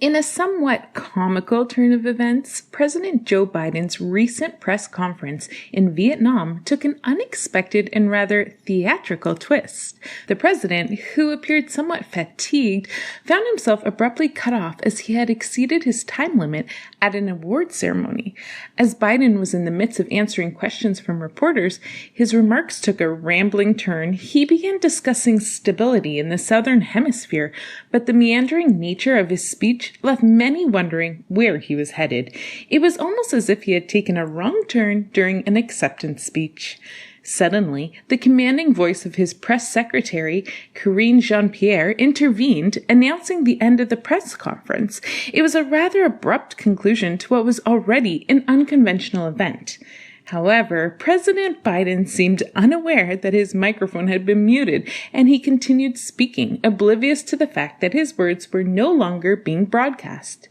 In a somewhat comical turn of events, President Joe Biden's recent press conference in Vietnam took an unexpected and rather theatrical twist. The president, who appeared somewhat fatigued, found himself abruptly cut off as he had exceeded his time limit at an award ceremony. As Biden was in the midst of answering questions from reporters, his remarks took a rambling turn. He began discussing stability in the Southern Hemisphere, but the meandering nature of his speech left many wondering where he was headed. It was almost as if he had taken a wrong turn during an acceptance speech. Suddenly, the commanding voice of his press secretary, Karine Jean-Pierre, intervened, announcing the end of the press conference. It was a rather abrupt conclusion to what was already an unconventional event. However, President Biden seemed unaware that his microphone had been muted, and he continued speaking, oblivious to the fact that his words were no longer being broadcast.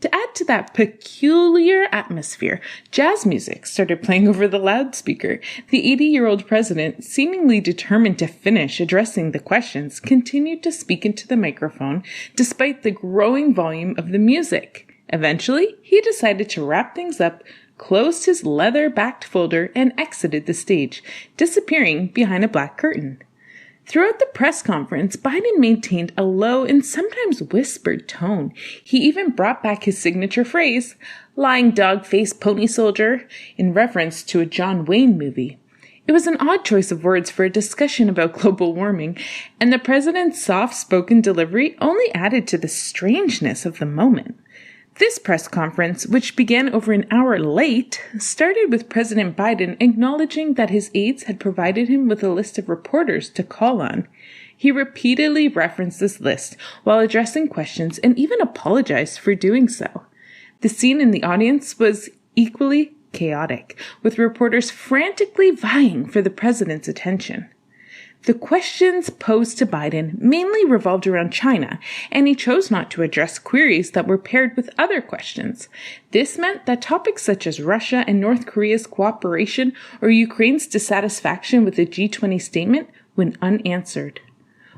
To add to that peculiar atmosphere, jazz music started playing over the loudspeaker. The 80-year-old president, seemingly determined to finish addressing the questions, continued to speak into the microphone despite the growing volume of the music. Eventually, he decided to wrap things up, closed his leather-backed folder, and exited the stage, disappearing behind a black curtain. Throughout the press conference, Biden maintained a low and sometimes whispered tone. He even brought back his signature phrase, "lying dog-faced pony soldier," in reference to a John Wayne movie. It was an odd choice of words for a discussion about global warming, and the president's soft-spoken delivery only added to the strangeness of the moment. This press conference, which began over an hour late, started with President Biden acknowledging that his aides had provided him with a list of reporters to call on. He repeatedly referenced this list while addressing questions and even apologized for doing so. The scene in the audience was equally chaotic, with reporters frantically vying for the president's attention. The questions posed to Biden mainly revolved around China, and he chose not to address queries that were paired with other questions. This meant that topics such as Russia and North Korea's cooperation or Ukraine's dissatisfaction with the G20 statement went unanswered.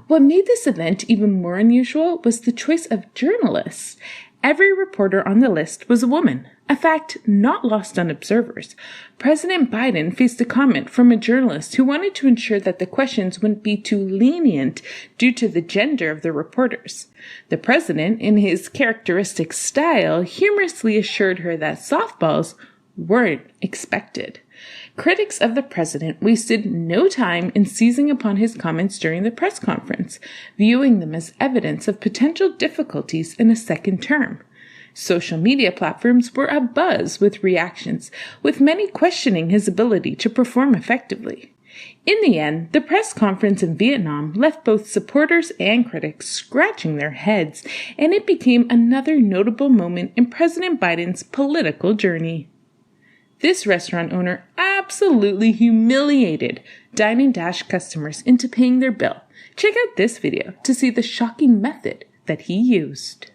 What made this event even more unusual was the choice of journalists. Every reporter on the list was a woman, a fact not lost on observers. President Biden faced a comment from a journalist who wanted to ensure that the questions wouldn't be too lenient due to the gender of the reporters. The president, in his characteristic style, humorously assured her that softballs weren't expected. Critics of the president wasted no time in seizing upon his comments during the press conference, viewing them as evidence of potential difficulties in a second term. Social media platforms were abuzz with reactions, with many questioning his ability to perform effectively. In the end, the press conference in Vietnam left both supporters and critics scratching their heads, and it became another notable moment in President Biden's political journey. This restaurant owner absolutely humiliated Dine & Dash customers into paying their bill. Check out this video to see the shocking method that he used.